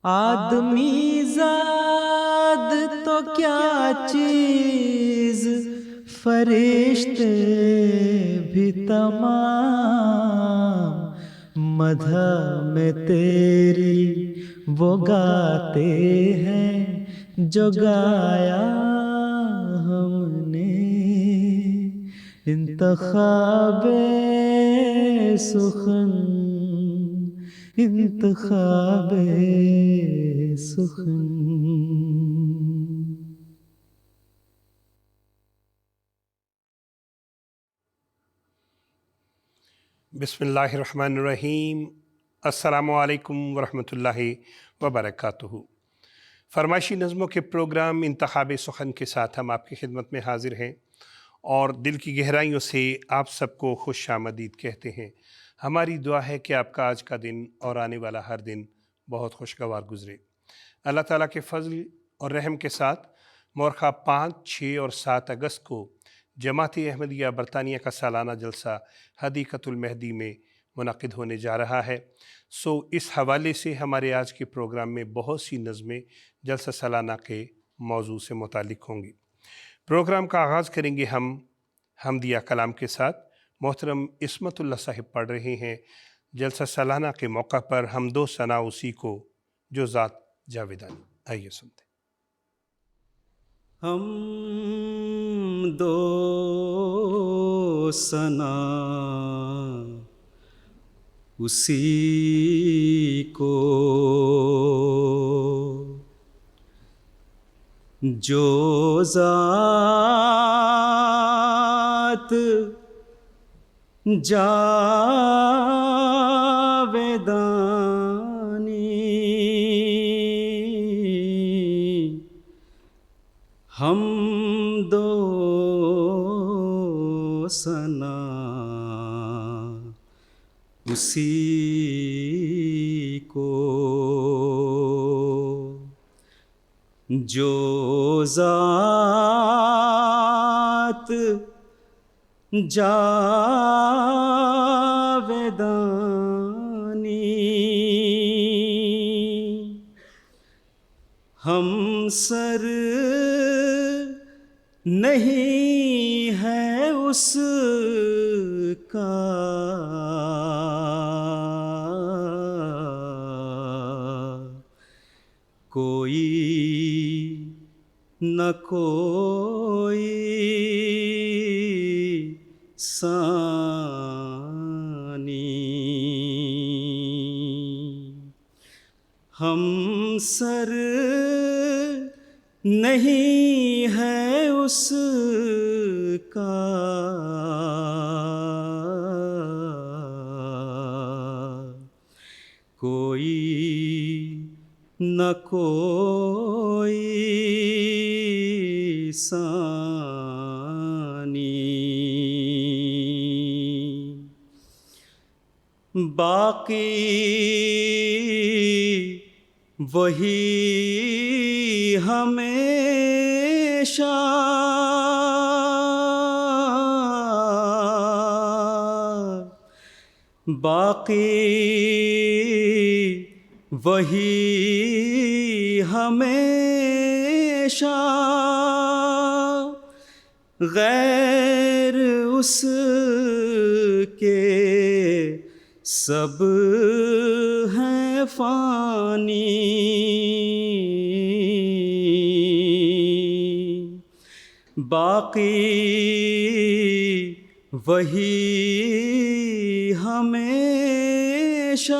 آدمی زاد تو کیا چیز، فرشتے بھی تمام مدح میں تیری وہ گاتے ہیں جو گایا ہم نے۔ انتخاب سخن، انتخاب سخن۔ بسم اللہ الرحمن الرحیم۔ السلام علیکم ورحمۃ اللہ وبرکاتہ۔ فرمائشی نظموں کے پروگرام انتخاب سخن کے ساتھ ہم آپ کی خدمت میں حاضر ہیں اور دل کی گہرائیوں سے آپ سب کو خوش آمدید کہتے ہیں۔ ہماری دعا ہے کہ آپ کا آج کا دن اور آنے والا ہر دن بہت خوشگوار گزرے۔ اللہ تعالیٰ کے فضل اور رحم کے ساتھ مورخہ 5، 6 اور 7 اگست کو جماعت احمدیہ برطانیہ کا سالانہ جلسہ حدیقۃ المہدی میں منعقد ہونے جا رہا ہے۔ اس حوالے سے ہمارے آج کے پروگرام میں بہت سی نظمیں جلسہ سالانہ کے موضوع سے متعلق ہوں گی۔ پروگرام کا آغاز کریں گے ہم حمدیہ کلام کے ساتھ۔ محترم عصمت اللہ صاحب پڑھ رہے ہیں جلسہ سالانہ کے موقع پر حمد و ثنا اسی کو جو ذات جاویدانی۔ آئیے سنتے ہیں۔ حمد و ثنا اسی کو جو ذات جاویدانی۔ حمد و ثنا اسی کو جو ذات جاویدانی۔ ہم سر نہیں ہے اس کا کوئی نہ کوئی ثانی۔ ہم سر نہیں ہے اس کا کوئی نہ کوئی ثانی۔ باقی وہی ہمیشہ، باقی وہی ہمیشہ، غیر اس کے سب ہیں فانی۔ باقی وہی ہمیشہ،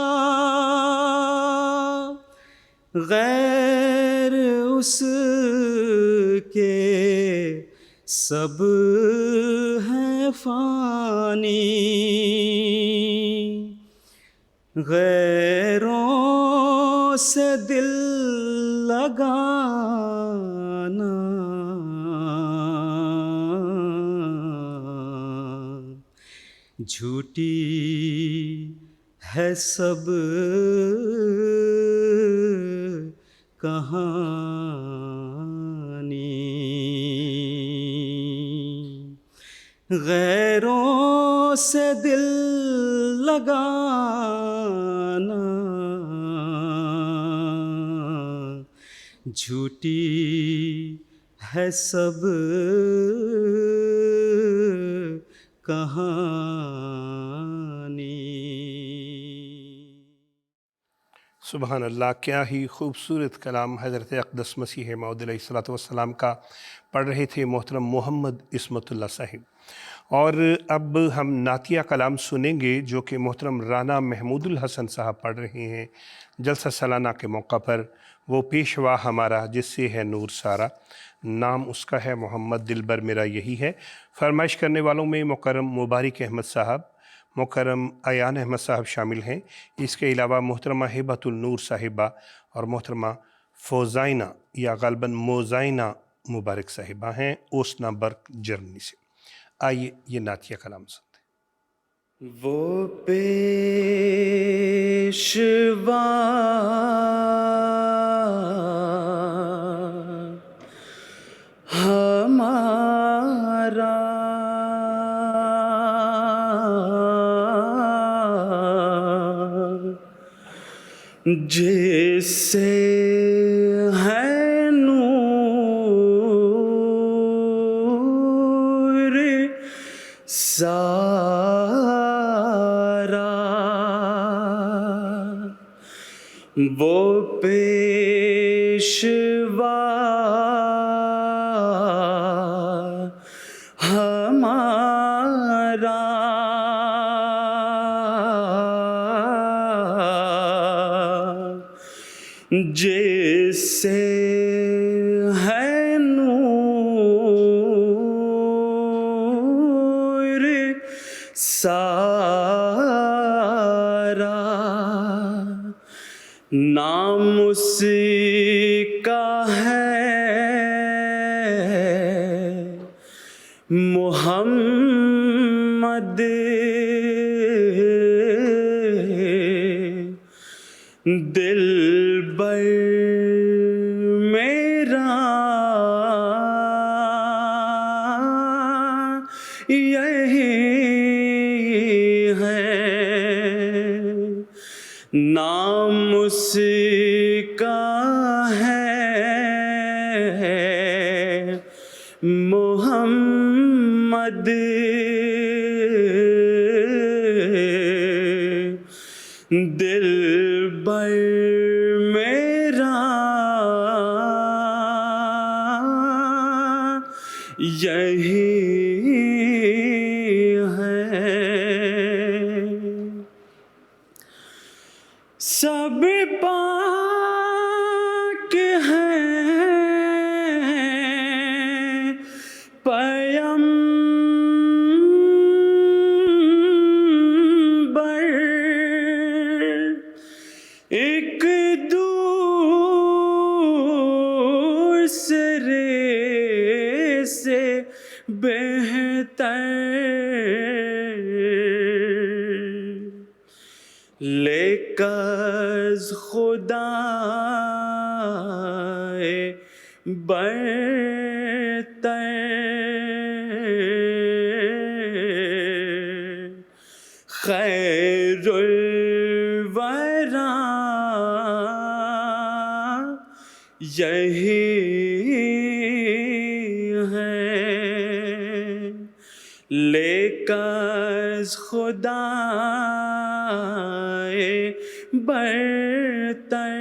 غیر اس کے سب ہیں فانی۔ غیروں سے دل لگانا جھوٹی ہے سب کہانی۔ غیروں سے دل لگانا جھوٹی ہے سب کہانی۔ سبحان اللہ، کیا ہی خوبصورت کلام حضرت اقدس مسیح موعود علیہ الصلوۃ والسلام کا پڑھ رہے تھے محترم محمد عصمت اللہ صاحب۔ اور اب ہم نعتیہ کلام سنیں گے جو کہ محترم رانا محمود الحسن صاحب پڑھ رہے ہیں جلسہ سالانہ کے موقع پر۔ وہ پیشوا ہمارا جس سے ہے نور سارا، نام اس کا ہے محمد، دلبر میرا یہی ہے۔ فرمائش کرنے والوں میں مکرم مبارک احمد صاحب، مکرم ایان احمد صاحب شامل ہیں۔ اس کے علاوہ محترمہ ہبۃ النور صاحبہ اور محترمہ فوزائنہ یا غالباً موزائنہ مبارک صاحبہ ہیں اوسنابرگ جرمنی سے۔ آئیے یہ نعتیہ کلام سنتے ہیں۔ وہ پیشوا ہمارا جس سے ہے نور سارا، وہ پیشوا ہمارا جس سے ہے نور سارا، نام اس کا ہے محمد، دلبر میرا یہی ہے، نام اس کا ہے محمد، دلبر میرا یہی ہے۔ سب پاک ہیں پیمبر، ایک دوسرے سے بہتر، لیکن خدا برتر، خیر الورا یہی ہے، لیکن خدا برتر،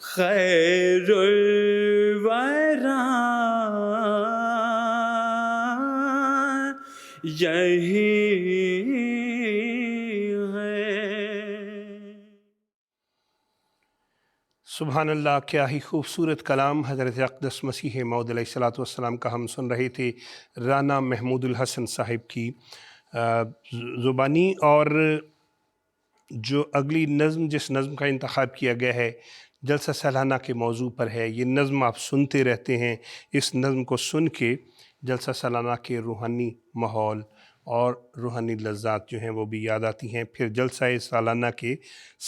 خیر الورا یہی ہے۔ سبحان اللہ، کیا ہی خوبصورت کلام حضرت اقدس مسیح موعود علیہ الصلوۃ والسلام کا ہم سن رہے تھے رانا محمود الحسن صاحب کی زبانی۔ اور جو اگلی نظم، جس نظم کا انتخاب کیا گیا ہے جلسہ سالانہ کے موضوع پر ہے، یہ نظم آپ سنتے رہتے ہیں۔ اس نظم کو سن کے جلسہ سالانہ کے روحانی ماحول اور روحانی لذات جو ہیں وہ بھی یاد آتی ہیں۔ پھر جلسہ سالانہ کے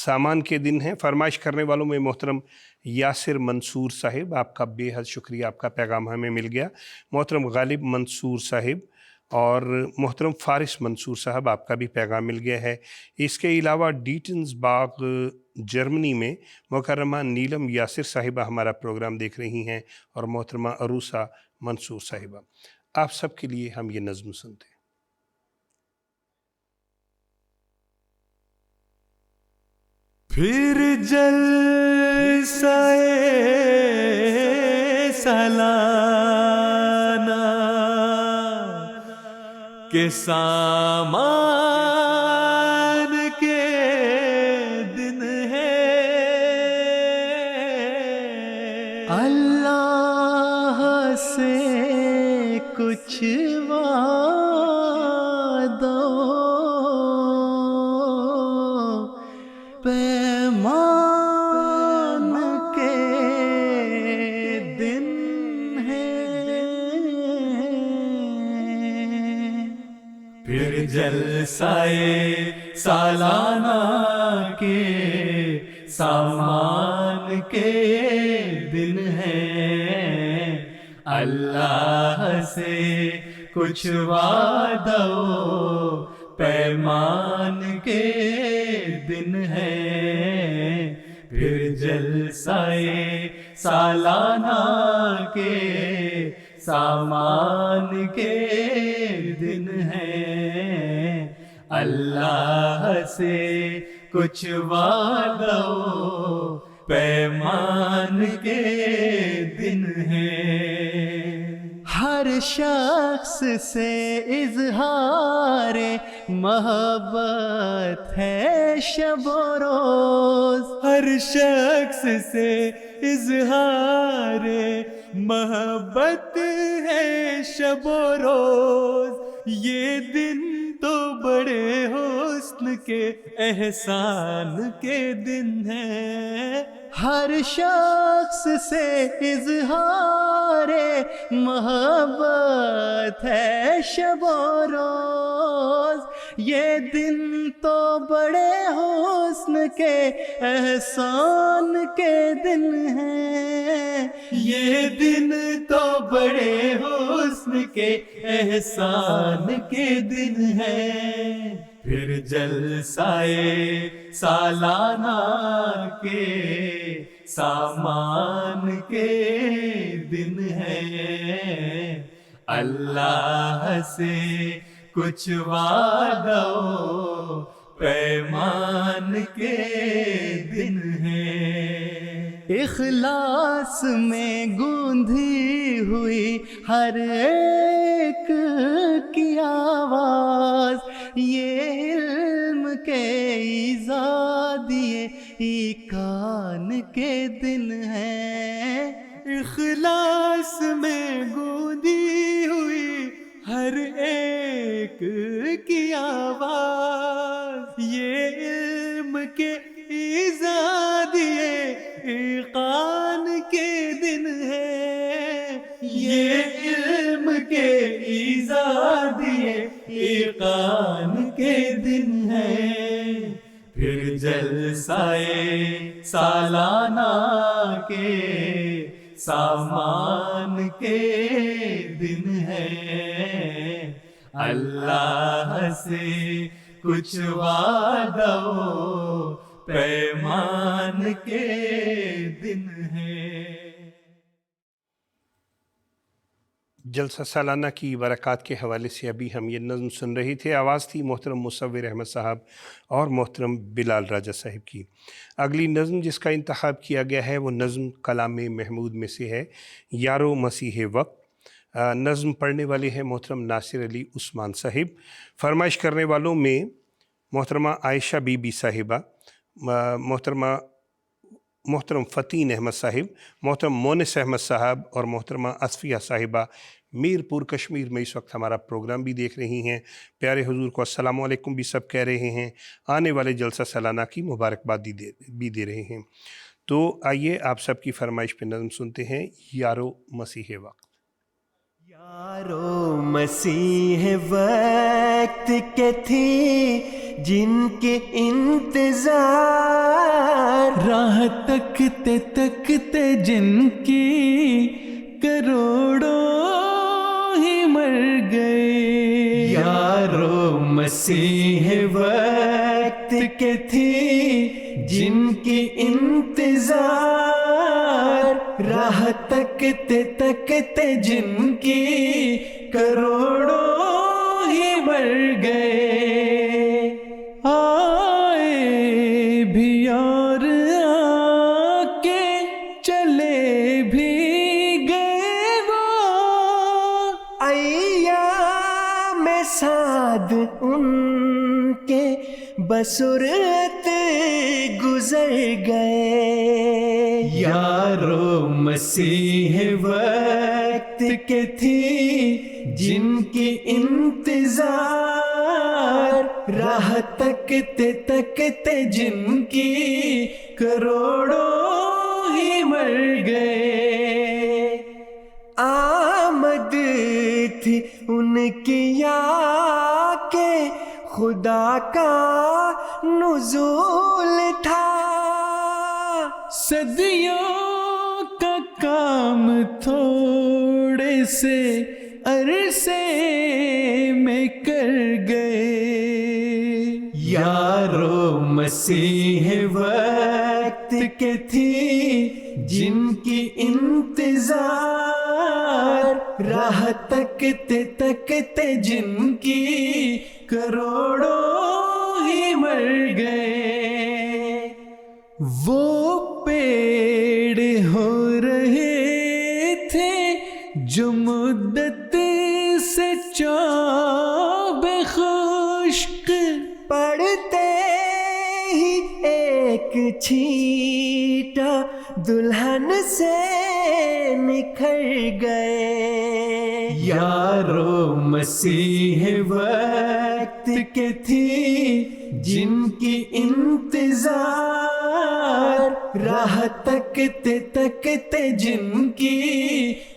سامان کے دن ہیں۔ فرمائش کرنے والوں میں محترم یاسر منصور صاحب، آپ کا بے حد شکریہ، آپ کا پیغام ہمیں مل گیا۔ محترم غالب منصور صاحب اور محترم فارس منصور صاحب آپ کا بھی پیغام مل گیا ہے۔ اس کے علاوہ ڈیٹنز باغ جرمنی میں مکرمہ نیلم یاسر صاحبہ ہمارا پروگرام دیکھ رہی ہیں، اور محترمہ عروسہ منصور صاحبہ۔ آپ سب کے لیے ہم یہ نظم سنتے ہیں۔ پھر جلسہ سالانہ کے سامان کے دن ہے، اللہ سے کچھ وعدہ پیمان کے دن ہے، پھر جلسہ سالانہ کے سامان کے دن ہے، اللہ سے کچھ وعدہ پیمان کے دن ہے، پھر جلسہ سالانہ کے سامان کے دن ہے، اللہ سے کچھ وعدہ پیمان کے دن ہے۔ ہر شخص سے اظہار محبت ہے شب و روز، ہر شخص سے اظہار محبت ہے شب و روز، یہ دن تو بڑے حسن کے احسان کے دن ہے، ہر شخص سے اظہار محبت ہے شب و روز، یہ دن تو بڑے حسن کے احسان کے دن ہے، یہ دن تو بڑے حسن کے احسان کے دن ہے، پھر جلسہ سالانہ کے سامان کے دن ہے، اللہ سے کچھ وعدہ پیمان کے دن ہے، اخلاص میں گونجی ہوئی ہر ایک کی آواز، یہ علم کے ایجاد یہ کان کے دن ہے، اخلاص میں گونجی ہوئی ہر ایک کی آواز، یہ علم کے ایجاد یہ کان کے دن ہے، یہ علم کے ایجاد یہ کان کے دن ہے، پھر جلسہ سالانہ کے سامان کے دن ہے، اللہ سے کچھ وعدہ پیمان کے دن ہے۔ جلسہ سالانہ کی برکات کے حوالے سے ابھی ہم یہ نظم سن رہی تھے، آواز تھی محترم مصور احمد صاحب اور محترم بلال راجہ صاحب کی۔ اگلی نظم جس کا انتخاب کیا گیا ہے وہ نظم کلام محمود میں سے ہے، یارو مسیح وقت۔ نظم پڑھنے والے ہیں محترم ناصر علی عثمان صاحب، فرمائش کرنے والوں میں محترمہ عائشہ بی بی صاحبہ، محترم فتین احمد صاحب، محترم مونس احمد صاحب اور محترمہ اصفیہ صاحبہ میر پور کشمیر میں اس وقت ہمارا پروگرام بھی دیکھ رہی ہیں۔ پیارے حضور کو السلام علیکم بھی سب کہہ رہے ہیں، آنے والے جلسہ سالانہ کی مبارکباد بھی دے رہے ہیں۔ تو آئیے آپ سب کی فرمائش پہ نظم سنتے ہیں، یارو مسیح وقت۔ یارو مسیح وقت کے تھی جن کے انتظار، راہ تکتے تکتے جن کی کروڑوں ہی مر گئے، یارو مسیح وقت کے تھی جن کی انتظار، راہ تکتے تکتے جن کی کروڑوں ہی مر گئے، آئے بھی اور آ کے چلے بھی گئے وہ، ایام سعد ان کے بسرعت گزر گئے، یارو مسیح وقت کے تھی جن کی انتظار، راہ تکتے تکتے جن کی کروڑوں ہی مر گئے، آمد تھی ان کی یا کہ خدا کا نزول تھا، صدیوں کا کام تھوڑے سے عرصے میں کر گئے، یارو مسیح وقت کے تھی جن کی انتظار، راہ تکتے تکتے جن کی کروڑوں ہی مر گئے، وہ پیڑ ہو رہے تھے جو مدت سے چوب خشک، پڑتے ہی ایک چھیٹا دلہن سے نکھر گئے، یارو مسیح وقت کے تھی جن کی انتظار، راہ تکتے تکتے جن کی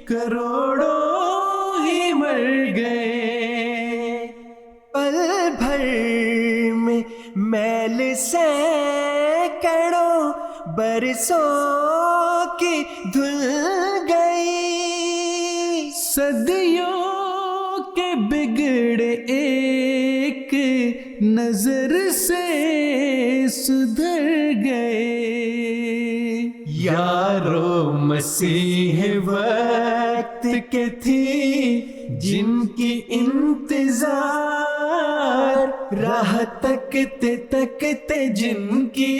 کروڑوں ہی مر گئے، پل بھر میں میل سینکڑوں برسوں کی دھل گئی، صدیوں کے بگڑے ایک نظر سے سدھر گئے، یارو مسیح وقت کے تھی جن کی انتظار، راہ تکتے تکتے جن کی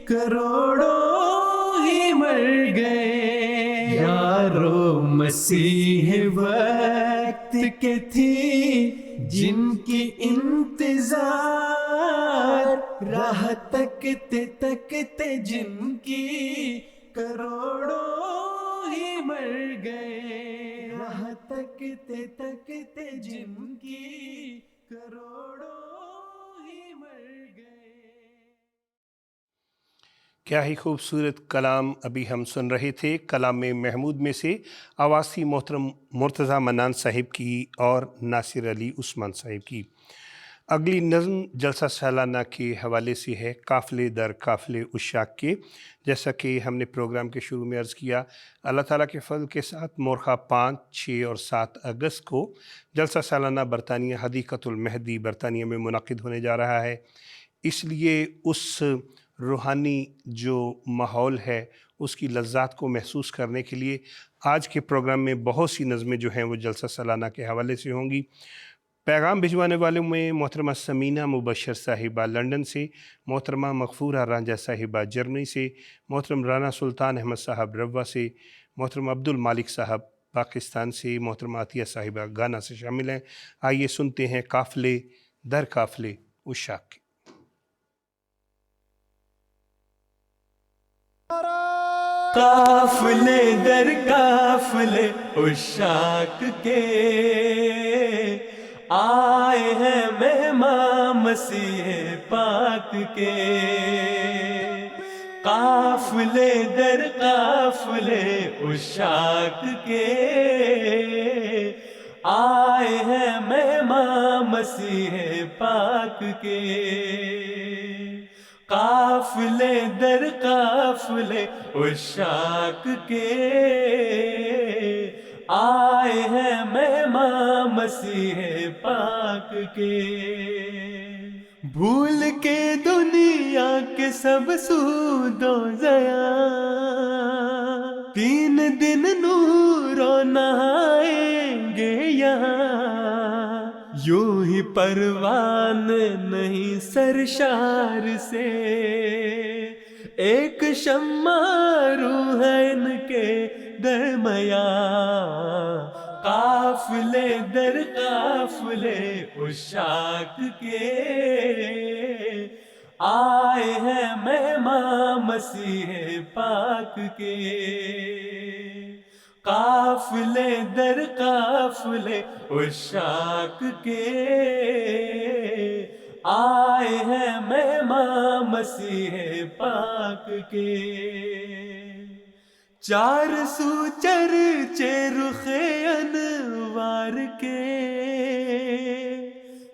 کروڑوں ہی مر گئے، یارو مسیح وقت کے تھی جن کی انتظار، راہ تکتے تکتے جن کی کروڑوں ہی مر گئے، راہ تکتے تکتے جن کی کروڑوں ہی مر گئے۔ کیا ہی خوبصورت کلام ابھی ہم سن رہے تھے، کلام محمود میں سے آواز تھی محترم مرتضیٰ منان صاحب کی اور ناصر علی عثمان صاحب کی۔ اگلی نظم جلسہ سالانہ کے حوالے سے ہے، قافلے در قافلے عشاق کے۔ جیسا کہ ہم نے پروگرام کے شروع میں عرض کیا، اللہ تعالیٰ کے فضل کے ساتھ مورخہ 5، 6 اور 7 اگست کو جلسہ سالانہ برطانیہ حدیقۃ المہدی برطانیہ میں منعقد ہونے جا رہا ہے، اس لیے اس روحانی جو ماحول ہے اس کی لذات کو محسوس کرنے کے لیے آج کے پروگرام میں بہت سی نظمیں جو ہیں وہ جلسہ سالانہ کے حوالے سے ہوں گی۔ پیغام بھجوانے والوں میں محترمہ سمینہ مبشر صاحبہ لنڈن سے، محترمہ مغفورہ رانجھا صاحبہ جرمنی سے، محترم رانا سلطان احمد صاحب روا سے، محترم عبد المالک صاحب پاکستان سے، محترمہ عطیہ صاحبہ گانا سے شامل ہیں۔ آئیے سنتے ہیں قافلے در قافلے عشاق کے۔ قافلے در قافلے عشاق کے آئے ہیں مہمان مسیح پاک کے، قافلے در قافلے عشاق کے آئے ہیں مہمان مسیح پاک کے، قافلے در قافلے عشاق کے آئے ہیں مہمان مسیح پاک کے، بھول کے دنیا کے سب سود و ضیاء، 3 دن نور و نہائیں گے یہاں، یوں ہی پروان نہیں سرشار سے، ایک شمع روح ہے ان کے درمیان، قافلے در قافلے عشاق کے، آئے ہیں مہمان مسیح پاک کے، قافلے در قافلے عشاق کے، آئے ہیں مہمان مسیح پاک کے، 400 چرچے رخ انوار کے،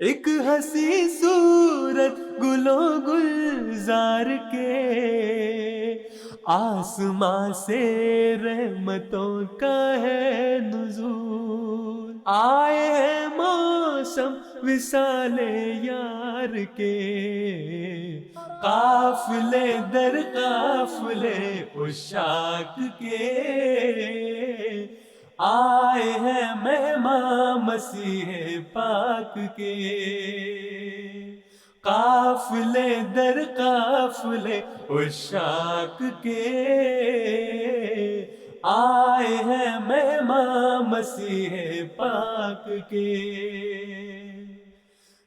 ایک ہنسی صورت گلو گلزار کے، آسمان سے رحمتوں کا ہے نزول، آئے ہیں موسم وصال یار کے، قافلے در قافلے عشاق کے، آئے ہیں مہمان مسیح پاک کے، قافلے در قافلے عشاق کے، آئے ہیں مہمان مسیح پاک کے،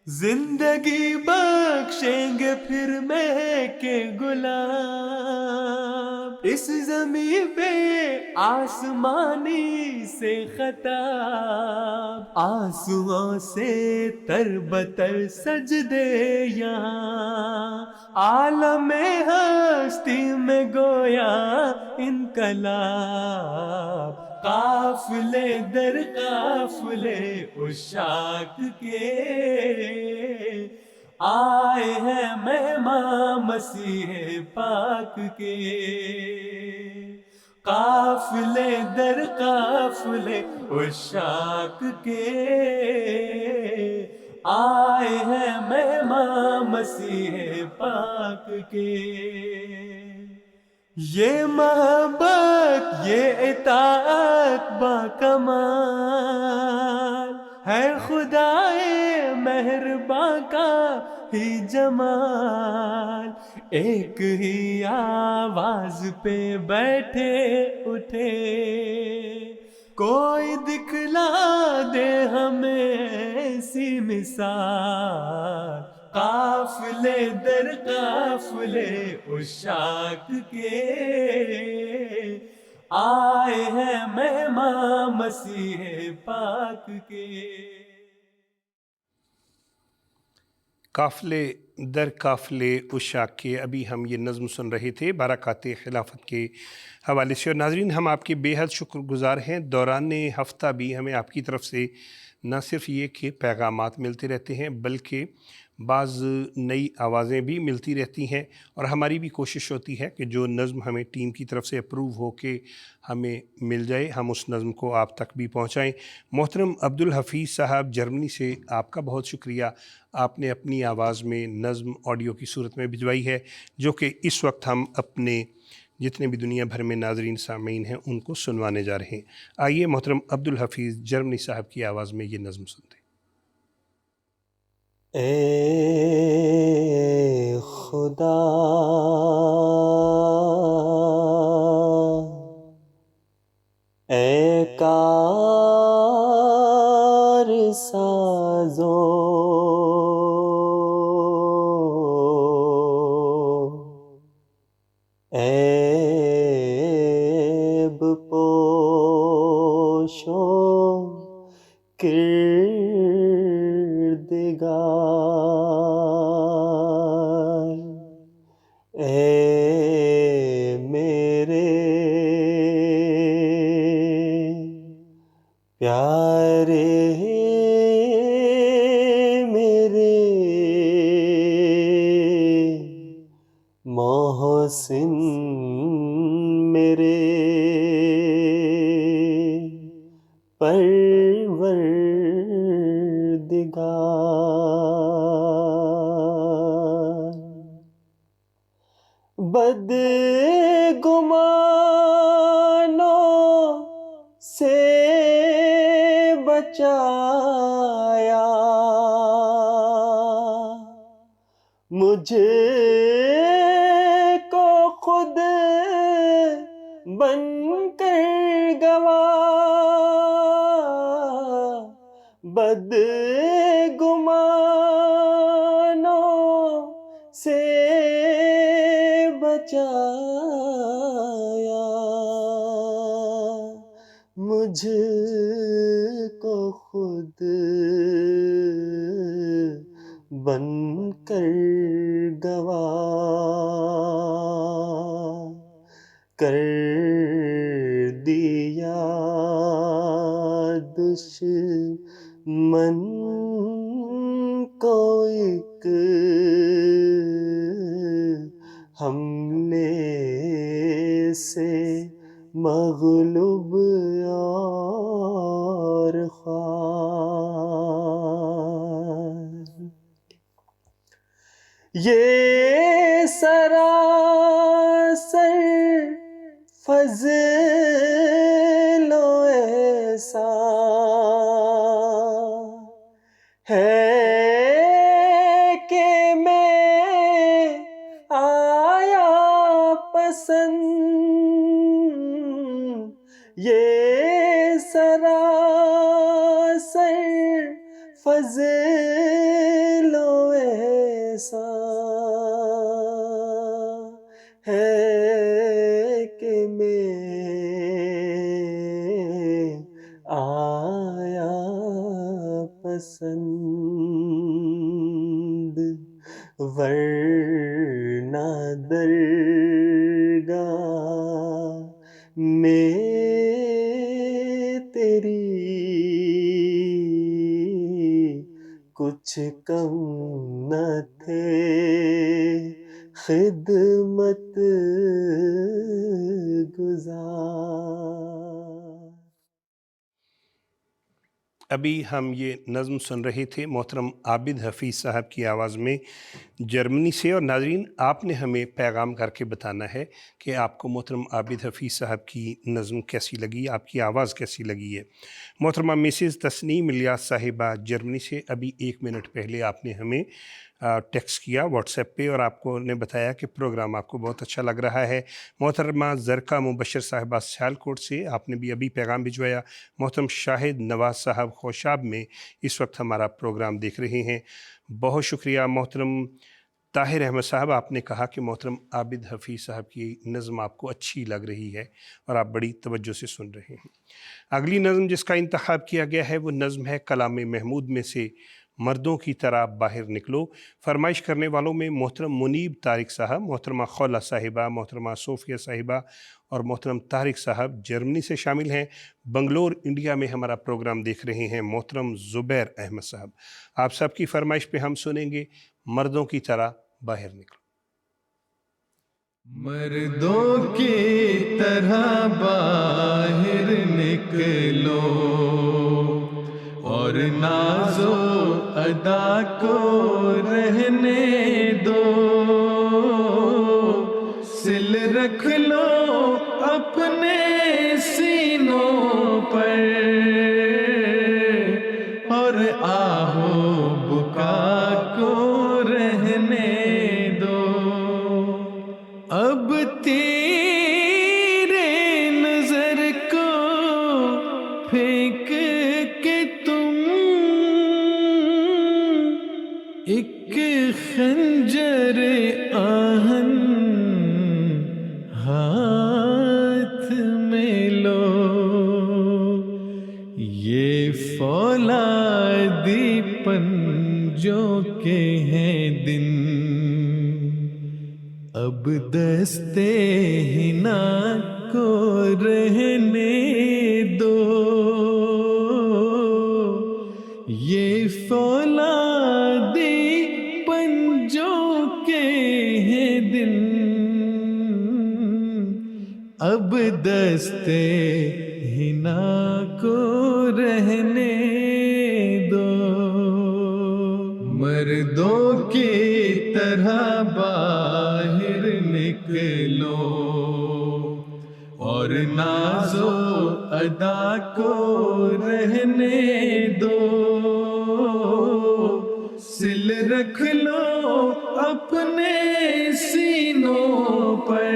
زندگی بخشیں گے پھر مہک گلاب، اس زمین پہ آسمانی سے خطاب، آنسوؤں سے تر بتر سجدے یہاں، عالم ہستی میں گویا انقلاب، قافلے در قافلے عشاق کے، آئے ہیں مہمان مسیح پاک کے، قافلے در قافلے عشاق کے، آئے ہیں مہمان مسیح پاک کے، یہ محبت یہ اطاعت با کمال ہے، خدائے مہرباں کا ہی جمال، ایک ہی آواز پہ بیٹھے اٹھے، کوئی دکھلا دے ہمیں ایسی مثال، قافلے در قافلے عشاق کے، آئے ہیں مہمان مسیح پاک کے۔ قافلے در قافلے عشاق کے، ابھی ہم یہ نظم سن رہے تھے برکات خلافت کے حوالے سے، اور ناظرین ہم آپ کے بے حد شکر گزار ہیں۔ دوران ہفتہ بھی ہمیں آپ کی طرف سے نہ صرف یہ کہ پیغامات ملتے رہتے ہیں بلکہ بعض نئی آوازیں بھی ملتی رہتی ہیں، اور ہماری بھی کوشش ہوتی ہے کہ جو نظم ہمیں ٹیم کی طرف سے اپروو ہو کے ہمیں مل جائے ہم اس نظم کو آپ تک بھی پہنچائیں۔ محترم عبدالحفیظ صاحب جرمنی سے، آپ کا بہت شکریہ، آپ نے اپنی آواز میں نظم آڈیو کی صورت میں بھجوائی ہے، جو کہ اس وقت ہم اپنے جتنے بھی دنیا بھر میں ناظرین سامعین ہیں ان کو سنوانے جا رہے ہیں۔ آئیے محترم عبدالحفیظ جرمنی صاحب کی آواز میں یہ نظم سنتے ہیں۔ اے خدا اے کار سازو عیب پوشو کردگار، اے میرے پیارے میرے محسن میرے پرور بدگمانوں سے بچایا، مجھ کو خود بن کر گواہ بدگمانوں سے بچایا، مجھ کو خود بن کر گواہ کر دیا دشمن کو ایک حملے سے مغلوب اور خوار۔ یہ سراسر فضل و احسان ہے کہ میں آیا پسند، یہ سراسر فضل و احسان ہے کہ میں آیا پسند، ورنہ درگاہ میں تیری کچھ کم نہ تھے خدمت گزار۔ ابھی ہم یہ نظم سن رہے تھے محترم عابد حفیظ صاحب کی آواز میں جرمنی سے، اور ناظرین آپ نے ہمیں پیغام کر کے بتانا ہے کہ آپ کو محترم عابد حفیظ صاحب کی نظم کیسی لگی، آپ کی آواز کیسی لگی ہے۔ محترمہ مسز تسنیم الیاس صاحبہ جرمنی سے ابھی 1 منٹ پہلے آپ نے ہمیں ٹیکسٹ کیا واٹس ایپ پہ، اور آپ کو نے بتایا کہ پروگرام آپ کو بہت اچھا لگ رہا ہے۔ محترمہ زرقا مبشر صاحبہ سیالکوٹ سے آپ نے بھی ابھی پیغام بھجوایا۔ محترم شاہد نواز صاحب خوشاب میں اس وقت ہمارا پروگرام دیکھ رہے ہیں، بہت شکریہ۔ محترم طاہر احمد صاحب آپ نے کہا کہ محترم عابد حفیظ صاحب کی نظم آپ کو اچھی لگ رہی ہے اور آپ بڑی توجہ سے سن رہے ہیں۔ اگلی نظم جس کا انتخاب کیا گیا ہے وہ نظم ہے کلام محمود میں سے مردوں کی طرح باہر نکلو۔ فرمائش کرنے والوں میں محترم منیب طارق صاحب، محترمہ خولہ صاحبہ، محترمہ صوفیہ صاحبہ اور محترم طارق صاحب جرمنی سے شامل ہیں۔ بنگلور انڈیا میں ہمارا پروگرام دیکھ رہے ہیں محترم زبیر احمد صاحب۔ آپ سب کی فرمائش پہ ہم سنیں گے مردوں کی طرح باہر نکلو۔ مردوں کی طرح باہر نکلو اور ناز و ادا کو رہنے دو، سل رکھ لو اپنے سینوں پر اور آہو بکا کو رہنے دو۔ اب تیرے نظر کو پھینک کے تم ایک خنجر آہن ہاتھ میں لو، یہ فولادی پنجوں کے ہیں دن، اب دستے ہنا کو رہنے دو، یہ فولادی پنجوں کے ہیں دن، اب دستے ہنا کو رہنے دو۔ مردوں کی طرح باہر نکلو اور نازو ادا کو رہنے دو، سل رکھ لو اپنے سینوں پر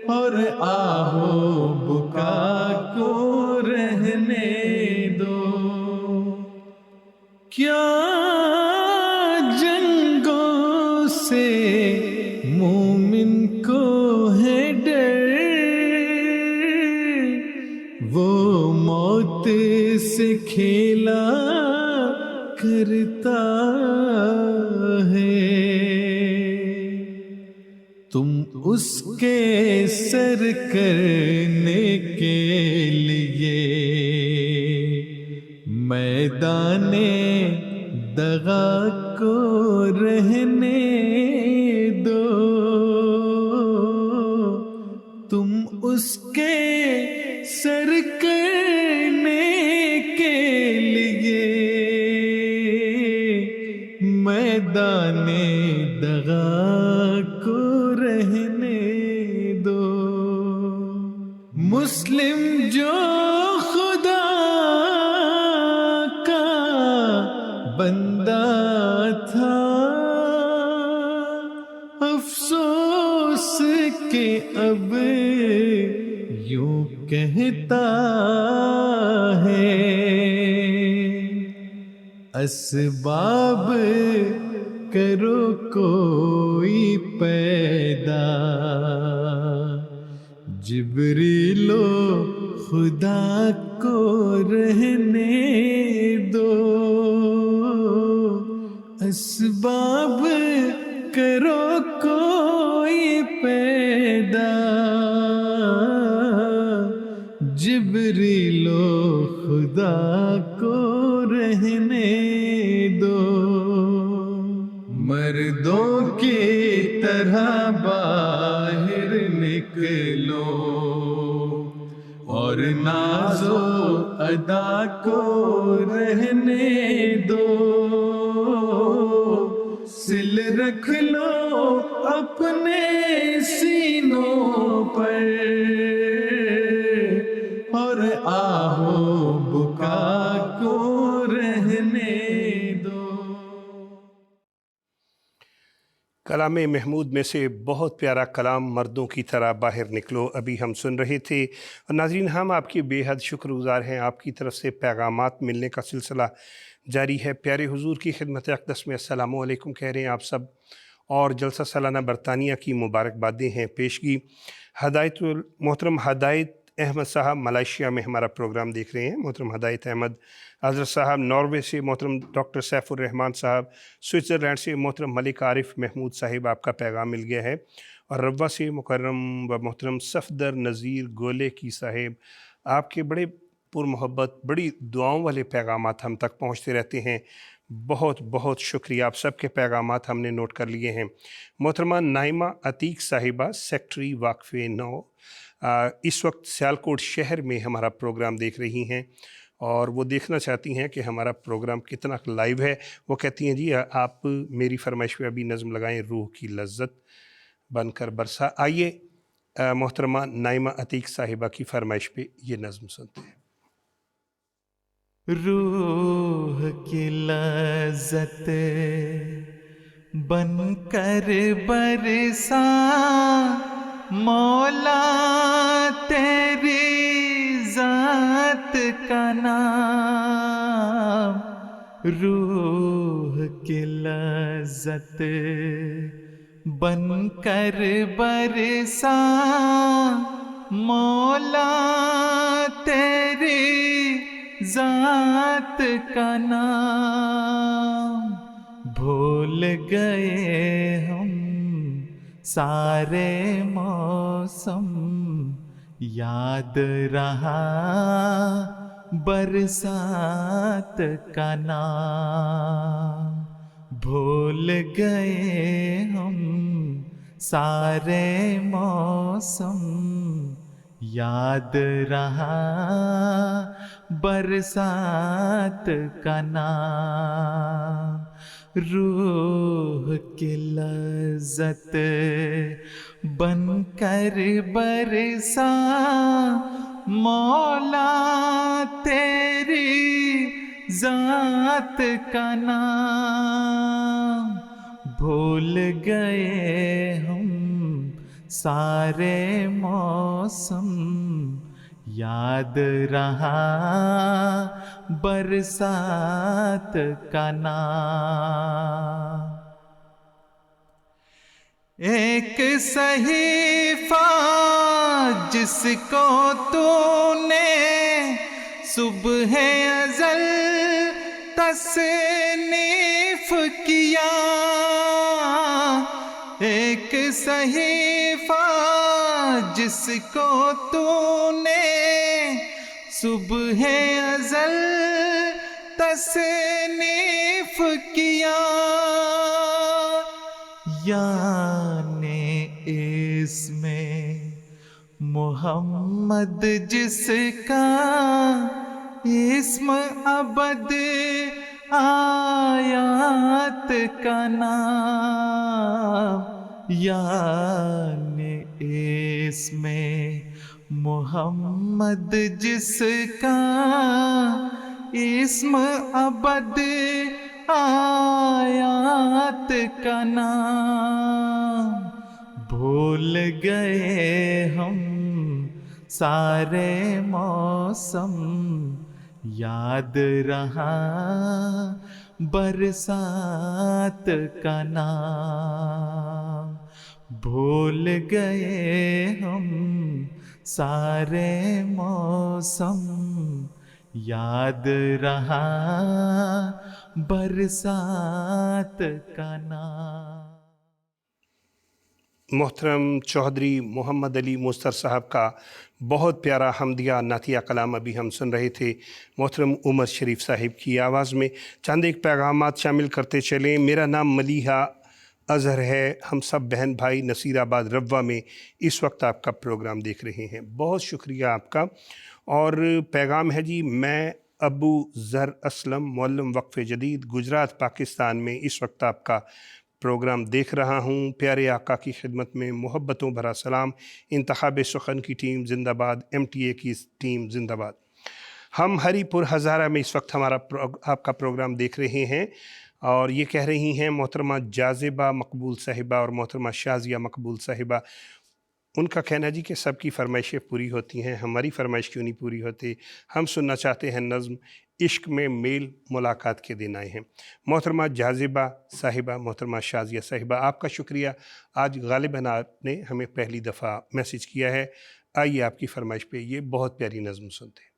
اور آہو بکا کو رہنے دو۔ کیا جنگوں سے مومن کو ہے ڈر، وہ موت سے کھیلا کرتا ہے، تم اس کے سر کرنے کے لیے میدان دغا کو رہنے دو، تم اس کے سر کرنے کے لیے میدان دغا کو رہنے دو۔ مسلم جو خدا کا بندہ تھا، افسوس کہ اب یوں کہتا ہے، اسباب کرو کوئی پیدا، جبریلو خدا کو رہنے دو، اسباب کرو کوئی پیدا، جبریلو خدا کو رہنے دو۔ مردوں کی طرح باہر نکلو اور نازو ادا کو رہنے دو، سل رکھ لو اپنے سینوں پر اور آہو بکا کو رہنے دو۔ کلام محمود میں سے بہت پیارا کلام مردوں کی طرح باہر نکلو ابھی ہم سن رہے تھے، اور ناظرین ہم آپ کی بے حد شکر گزار ہیں، آپ کی طرف سے پیغامات ملنے کا سلسلہ جاری ہے۔ پیارے حضور کی خدمت اقدس میں السلام علیکم کہہ رہے ہیں آپ سب، اور جلسہ سالانہ برطانیہ کی مبارکبادیں ہیں پیشگی۔ محترم ہدایت احمد صاحب ملائیشیا میں ہمارا پروگرام دیکھ رہے ہیں، محترم ہدایت احمد حضرت صاحب ناروے سے، محترم ڈاکٹر سیف الرحمان صاحب سوئٹزرلینڈ سے، محترم ملک عارف محمود صاحب آپ کا پیغام مل گیا ہے، اور روا سے مکرم و محترم صفدر نذیر گولے کی صاحب آپ کے بڑے پر محبت بڑی دعاؤں والے پیغامات ہم تک پہنچتے رہتے ہیں، بہت بہت شکریہ، آپ سب کے پیغامات ہم نے نوٹ کر لیے ہیں۔ محترمہ نائمہ عتیق صاحبہ سیکٹری وقفے 9 اس وقت سیالکوٹ شہر میں ہمارا پروگرام دیکھ رہی ہیں، اور وہ دیکھنا چاہتی ہیں کہ ہمارا پروگرام کتنا لائیو ہے۔ وہ کہتی ہیں جی آپ میری فرمائش پہ ابھی نظم لگائیں، روح کی لذت بن کر برسا۔ آئیے محترمہ نائمہ عتیق صاحبہ کی فرمائش پہ یہ نظم سنتے ہیں۔ روح کی لذت بن کر برسا مولا تیری ذات کا نام، روح کی لذت بن کر برسا مولا تیری ذات کا نام، بھول گئے ہم سارے موسم، یاد رہا برسات کا نام، بھول گئے ہم سارے موسم، یاد رہا برسات کا نام، روح کی لذت بن کر برسا مولا تیری ذات کا نام. بھول گئے ہم سارے موسم، یاد رہا برسات کا نام. ایک صحیفہ جس کو تو نے صبح ازل تصنیف کیا، ایک صحیفہ جس کو تو نے صبح ازل تصنیف کیا. یعنی اس میں محمد جس کا اسم ابد آیات کا نام. یعنی اس میں محمد جس کا اسم ابد آیات کا نام. بھول گئے ہم سارے موسم، یاد رہا برسات کا نام. بھول گئے ہم سارے موسم، یاد رہا برسات کا نام. محترم چودھری محمد علی موستر صاحب کا بہت پیارا حمدیہ نعتیہ کلام ابھی ہم سن رہے تھے محترم عمر شریف صاحب کی آواز میں. چند ایک پیغامات شامل کرتے چلیں. میرا نام ملیحہ اظہر ہے، ہم سب بہن بھائی نصیر آباد روا میں اس وقت آپ کا پروگرام دیکھ رہے ہیں. بہت شکریہ آپ کا. اور پیغام ہے جی، میں ابو ذر اسلم معلم وقف جدید گجرات پاکستان میں اس وقت آپ کا پروگرام دیکھ رہا ہوں. پیارے آقا کی خدمت میں محبتوں بھرا سلام. انتخاب سخن کی ٹیم زندہ باد، MTA کی ٹیم زندہ باد. ہم ہری پور ہزارہ میں اس وقت آپ کا پروگرام دیکھ رہے ہیں، اور یہ کہہ رہی ہیں محترمہ جاذبہ مقبول صاحبہ اور محترمہ شازیہ مقبول صاحبہ. ان کا کہنا جی کہ سب کی فرمائشیں پوری ہوتی ہیں، ہماری فرمائش کیوں نہیں پوری ہوتی؟ ہم سننا چاہتے ہیں نظم عشق میں میل ملاقات کے دن آئے ہیں. محترمہ جاذبہ صاحبہ، محترمہ شازیہ صاحبہ، آپ کا شکریہ. آج غالباً آپ نے ہمیں پہلی دفعہ میسیج کیا ہے. آئیے آپ کی فرمائش پہ یہ بہت پیاری نظم سنتے ہیں.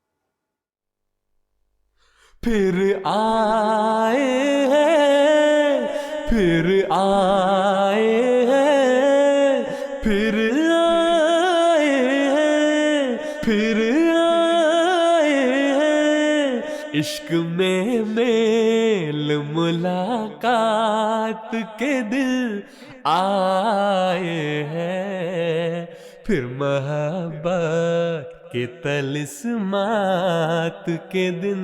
پھر آئے ہیں، پھر آئے ہیں، پھر آئے ہیں، پھر آئے ہیں. عشق میں میل ملاقات کے دل آئے ہیں، پھر محبت کے طلسمات کے دن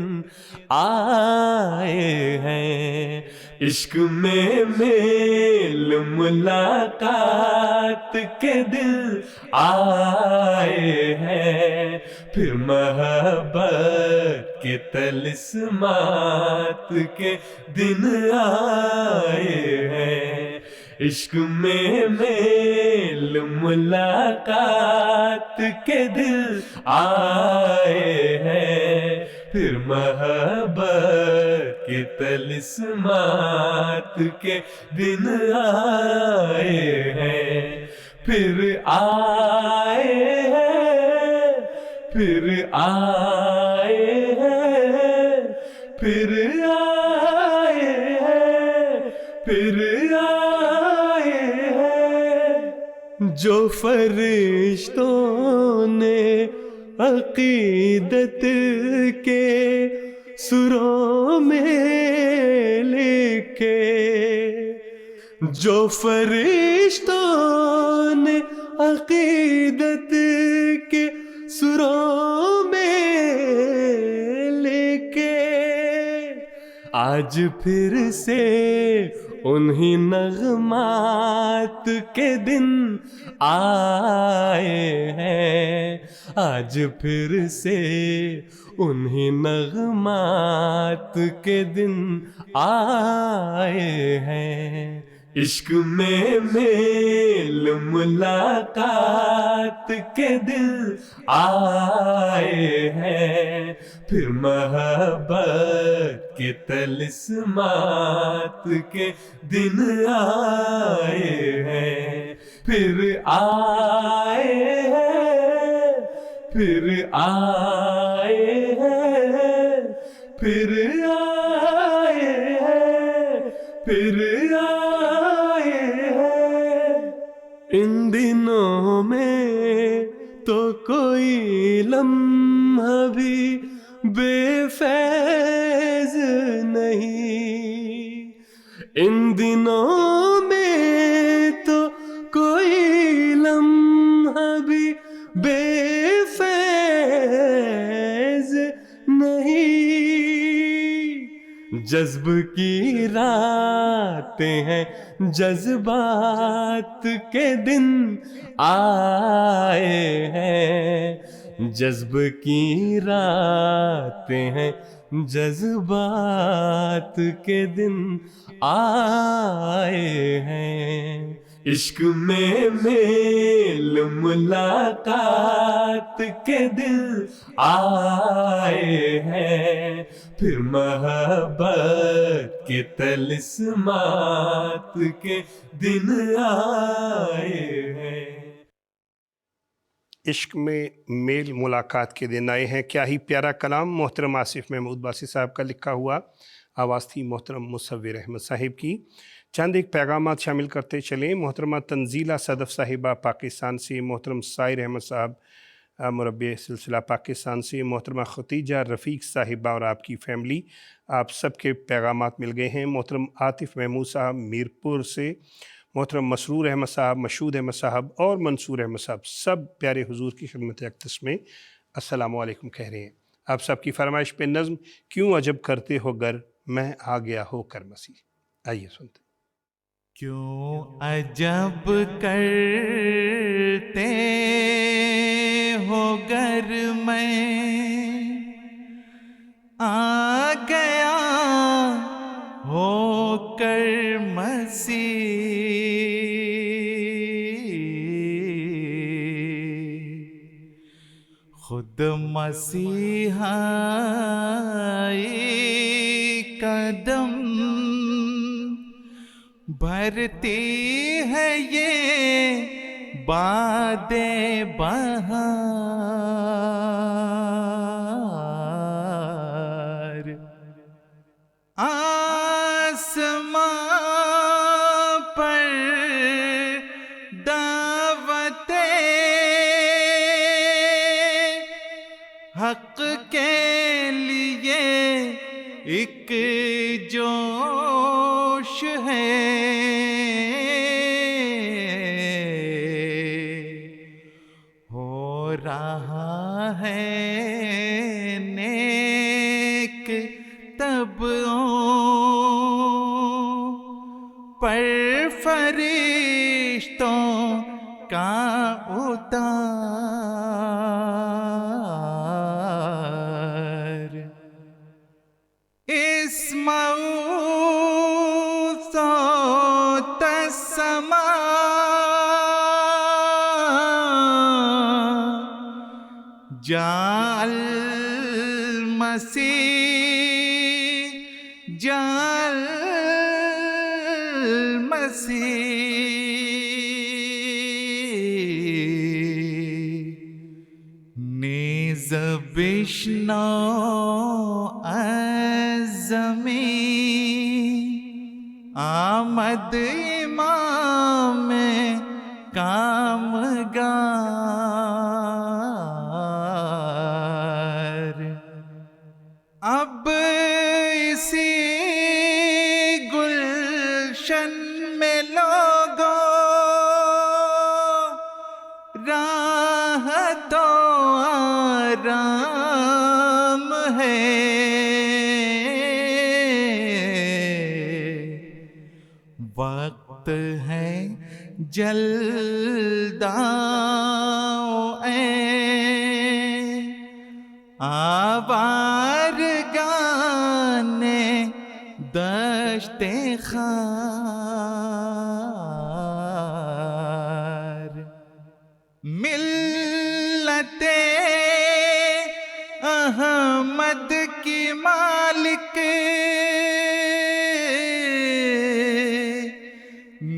آئے ہیں. عشق میں میل ملاقات کے دل آئے ہیں، پھر محبت کے طلسمات کے دن آئے ہیں. عشق میں میل ملاقات کے دل آئے ہیں، پھر محبت کے طلسمات کے دن آئے ہیں. پھر آئے ہیں، پھر آئے ہیں، پھر آئے ہیں، پھر آئے ہیں. جو فرشتوں نے عقیدت کے سروں میں لکھے، جو فرشتوں نے عقیدت کے سروں میں لکھے، آج پھر سے انہی نغمات کے دن آئے ہیں، آج پھر سے انہی نغمات کے دن آئے ہیں۔ عشق میں میل ملاقات کے دن آئے ہیں، پھر محبت کے طلسمات کے دن آئے ہیں، پھر آئے ہیں، پھر آئے ہیں، پھر آئے ہیں، پھر آئے ہیں۔ ان دنوں میں تو کوئی لمحہ بھی بے فیض نہیں، ان دنوں میں تو کوئی لمحہ بھی بے فیض نہیں۔ جذب کی راتیں ہیں، جذبات کے دن آئے ہیں، جذب کی راتیں ہیں، جذبات کے دن آئے ہیں۔ عشق میں میل ملاقات کے دن آئے ہیں، پھر محبت کے طلسمات کے دن آئے ہیں۔ عشق میں میل ملاقات کے دن آئے ہیں، کیا ہی پیارا کلام محترم آصف محمود باسی صاحب کا لکھا ہوا، آواز تھی محترم مصور احمد صاحب کی۔ چند ایک پیغامات شامل کرتے چلیں۔ محترمہ تنزیلہ صدف صاحبہ پاکستان سے، محترم سائر احمد صاحب مربع سلسلہ پاکستان سے، محترمہ ختیجہ رفیق صاحبہ اور آپ کی فیملی، آپ سب کے پیغامات مل گئے ہیں۔ محترم عاطف محمود صاحب میرپور سے، محترم مسرور احمد صاحب، مشہود احمد صاحب اور منصور احمد صاحب، سب پیارے حضور کی خدمت اقدس میں السلام علیکم کہہ رہے ہیں۔ آپ سب کی فرمائش پہ نظم کیوں عجب کرتے ہو گر میں آ گیا ہو کر مسیح، آئیے سنتے۔ کیوں عجب کرتے ہو گر میں آ گیا ہو کر مسیح، خود مسیحائی قدم بھرتی ہے یہ باد بہار، آسمان پر دعوت حق کے لیے ایک جوش ہے، ہو رہا ہے نیک طبعوں پر فرشتوں کا اتار، اسمعوا صوت السماء، جاء المسیح، جاء المسیح، نیز بشنو از زمین، آمد امام کامگار، اب اسی گلشن میں لوگوں راحت و آرام ہے، جلداؤ اے آوارگان دشت خار ملت احمد کی مالک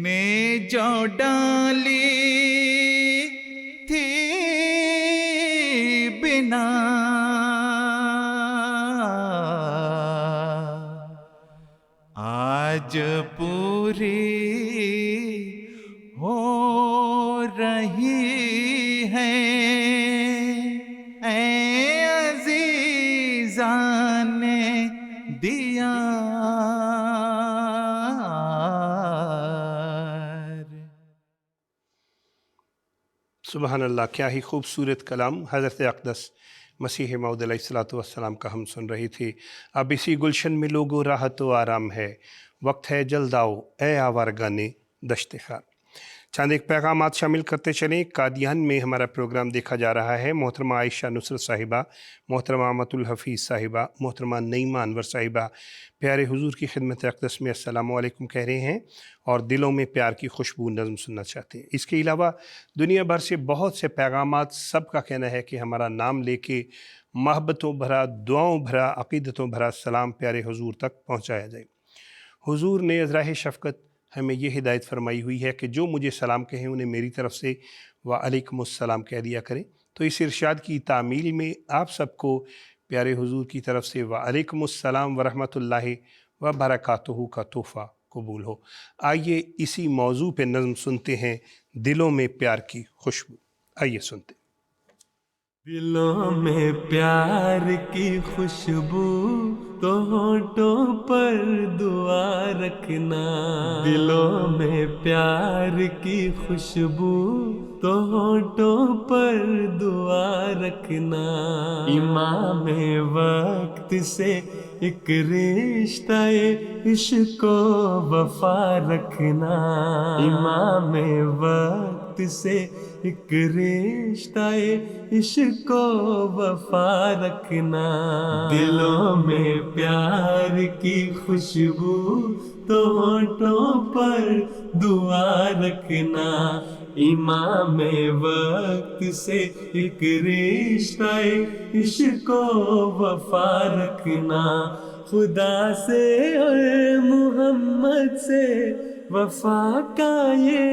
نے جو ڈالی تھی بنا آج پوری ہو رہی ہے اے عزیزان دیار۔ سبحان اللہ، کیا ہی خوبصورت کلام حضرت اقدس مسیح موعود علیہ الصلوۃ والسلام کا ہم سن رہی تھی۔ اب اسی گلشن میں لوگوں راحت و آرام ہے، وقت ہے جلد آؤ اے آوارگان دشت خار۔ چند ایک پیغامات شامل کرتے چلیں۔ قادیان میں ہمارا پروگرام دیکھا جا رہا ہے۔ محترمہ عائشہ نصرت صاحبہ، محترمہ امت الحفیظ صاحبہ، محترمہ نعیمہ انور صاحبہ پیارے حضور کی خدمت اقدس میں السلام علیکم کہہ رہے ہیں اور دلوں میں پیار کی خوشبو نظم سننا چاہتے ہیں۔ اس کے علاوہ دنیا بھر سے بہت سے پیغامات، سب کا کہنا ہے کہ ہمارا نام لے کے محبتوں بھرا، دعاؤں بھرا، عقیدتوں بھرا سلام پیارے حضور تک پہنچایا جائے۔ حضور نے ازراہ شفقت ہمیں یہ ہدایت فرمائی ہوئی ہے کہ جو مجھے سلام کہیں انہیں میری طرف سے وعلیکم السلام کہہ دیا کریں۔ تو اس ارشاد کی تعمیل میں آپ سب کو پیارے حضور کی طرف سے وعلیکم السلام ورحمۃ اللہ وبرکاتہ کا تحفہ قبول ہو۔ آئیے اسی موضوع پہ نظم سنتے ہیں، دلوں میں پیار کی خوشبو۔ آئیے سنتے ہیں۔ دلوں میں پیار کی خوشبو تو ہونٹوں پر دعا رکھنا، دلوں میں پیار کی خوشبو تو ہونٹوں پر دعا رکھنا، امام وقت سے ایک رشتہ عشق و وفا رکھنا، امام وقت سے ایک رشتہ عشق و وفا رکھنا، دلوں میں پیار کی خوشبو تو ہونٹوں پر دعا رکھنا، امام وقت سے ایک رشتہ عشق و وفا رکھنا، خدا سے اور محمد سے وفا کا یہ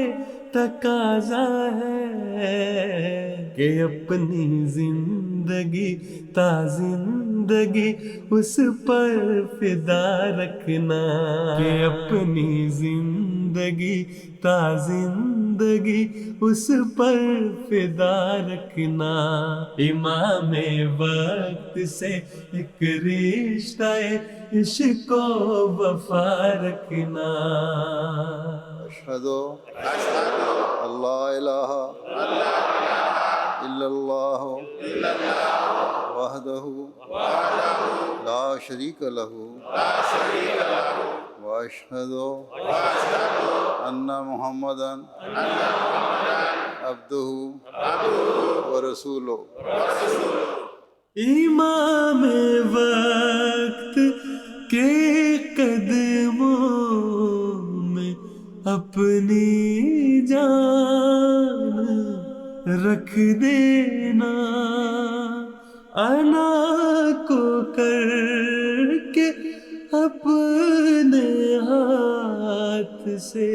تقاضا ہے کہ اپنی زندگی تا زندگی اس پر فدا رکھنا، کہ اپنی زندگی تا زندگی اس پر فدا رکھنا، امام وقت سے ایک رشتہ عشق و وفا رکھنا۔ اشہد اللہ الہ الا اللہ وحدہ لا شریک لہ واشہد ان محمدا عبدہ ورسولہ۔ امام وقت کے قدموں میں اپنی جان رکھ دینا، انا کو کر کے اپنے ہاتھ سے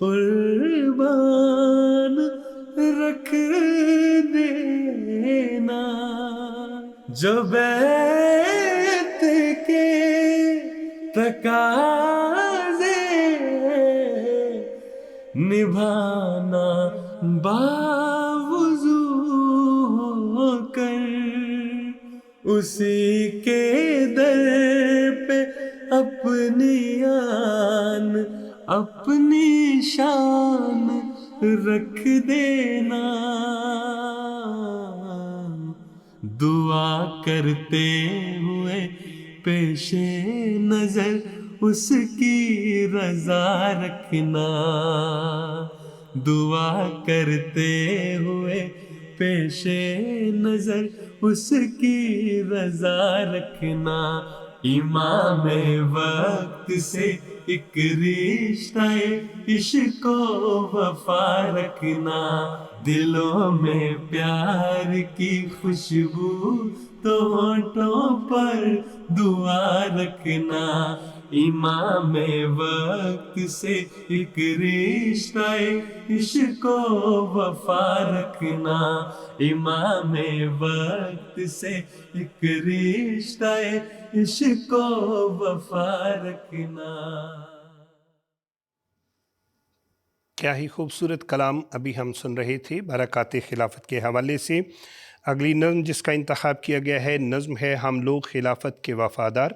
قربان رکھ دینا، جو بیت کے تقاضے نبھانا باوضو ہو کر، اسی کے در پہ اپنی آن اپنی شان رکھ دینا، دعا کرتے ہوئے پیش نظر اس کی رضا رکھنا، دعا کرتے ہوئے پیش نظر اس کی رضا رکھنا، امام وقت سے ایک رشتہ عشق و وفا رکھنا، دلوں میں پیار کی خوشبو تو ہونٹوں پر دعا رکھنا، امام وقت سے ایک رشتہ عشق و وفا رکھنا، امام وقت سے ایک رشتہ عشق و وفا رکھنا۔ کیا ہی خوبصورت کلام ابھی ہم سن رہے تھے برکات خلافت کے حوالے سے۔ اگلی نظم جس کا انتخاب کیا گیا ہے، نظم ہے ہم لوگ خلافت کے وفادار،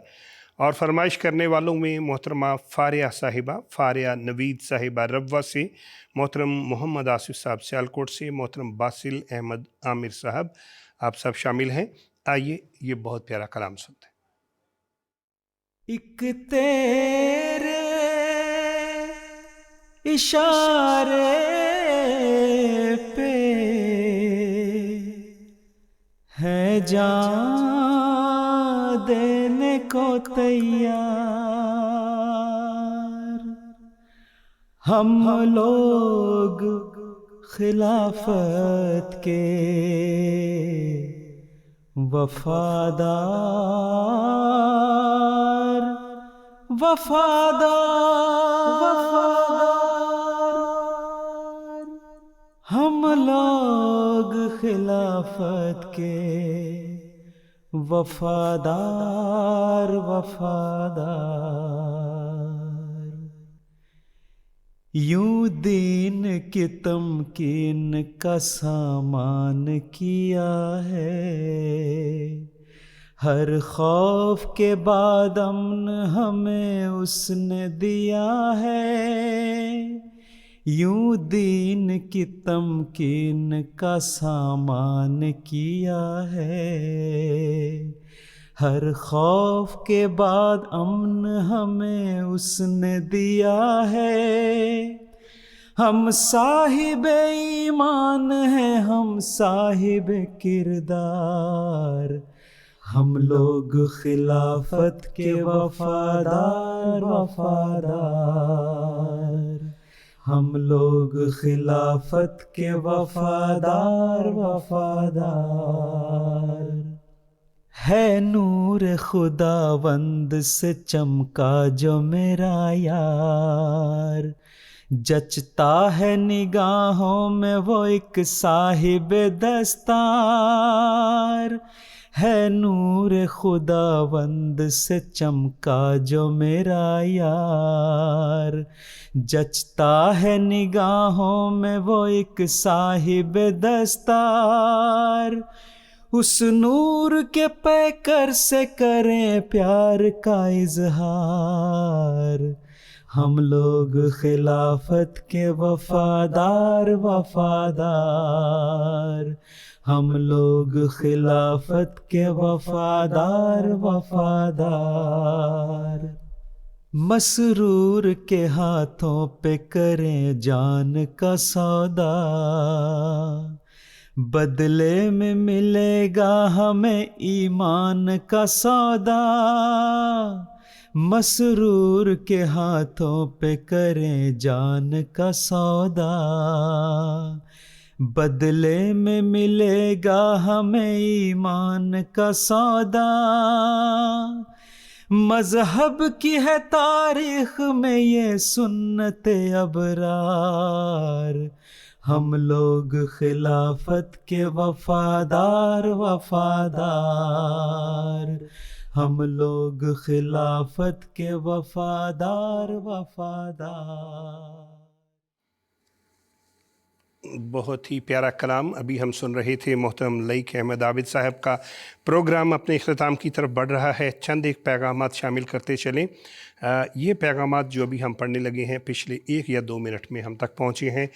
اور فرمائش کرنے والوں میں محترمہ فاریہ صاحبہ، فاریہ نوید صاحبہ ربوہ سے، محترم محمد آصف صاحب سیالکوٹ سے، محترم باسل احمد عامر صاحب، آپ سب شامل ہیں۔ آئیے یہ بہت پیارا کلام سنتے ہیں۔ ایک تیرے اشارے پہ ہے جان دینے کو تیار، ہم لوگ خلافت کے وفادار، ہم لوگ خلافت کے وفادار، یوں دین کی تمکین کا سامان کیا ہے، ہر خوف کے بعد امن ہمیں اس نے دیا ہے، یوں دین کی تمکین کا سامان کیا ہے، ہر خوف کے بعد امن ہمیں اس نے دیا ہے، ہم صاحب ایمان ہیں، ہم صاحب کردار، ہم لوگ خلافت کے وفادار، ہم لوگ خلافت کے وفادار، ہے نور خداوند سے چمکا جو میرا یار، جچتا ہے نگاہوں میں وہ ایک صاحب دستار، ہے نور خداوند سے چمکا جو میرا یار، جچتا ہے نگاہوں میں وہ ایک صاحب دستار، اس نور کے پیکر سے کریں پیار کا اظہار، ہم لوگ خلافت کے وفادار، ہم لوگ خلافت کے وفادار، مسرور کے ہاتھوں پہ کریں جان کا سودا، بدلے میں ملے گا ہمیں ایمان کا سودا، مسرور کے ہاتھوں پہ کریں جان کا سودا، بدلے میں ملے گا ہمیں ایمان کا سودا، مذہب کی ہے تاریخ میں یہ سنت ابرار، ہم لوگ خلافت کے وفادار، ہم لوگ خلافت کے وفادار، بہت ہی پیارا کلام ابھی ہم سن رہے تھے۔ محترم لائق احمد عابد صاحب کا پروگرام اپنے اختتام کی طرف بڑھ رہا ہے، چند ایک پیغامات شامل کرتے چلیں۔ یہ پیغامات جو ابھی ہم پڑھنے لگے ہیں پچھلے 1 یا 2 منٹ میں ہم تک پہنچے ہیں۔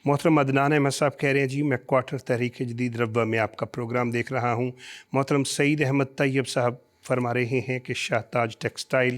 محترم عدنان احمد صاحب کہہ رہے ہیں جی میں کوارٹر تحریک جدید ربوہ میں آپ کا پروگرام دیکھ رہا ہوں۔ محترم سعید احمد طیب صاحب فرما رہے ہیں کہ شاہ تاج ٹیکسٹائل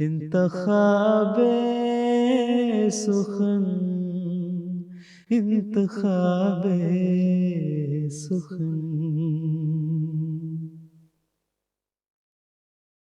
انتخاب سخن، انتخاب سخن.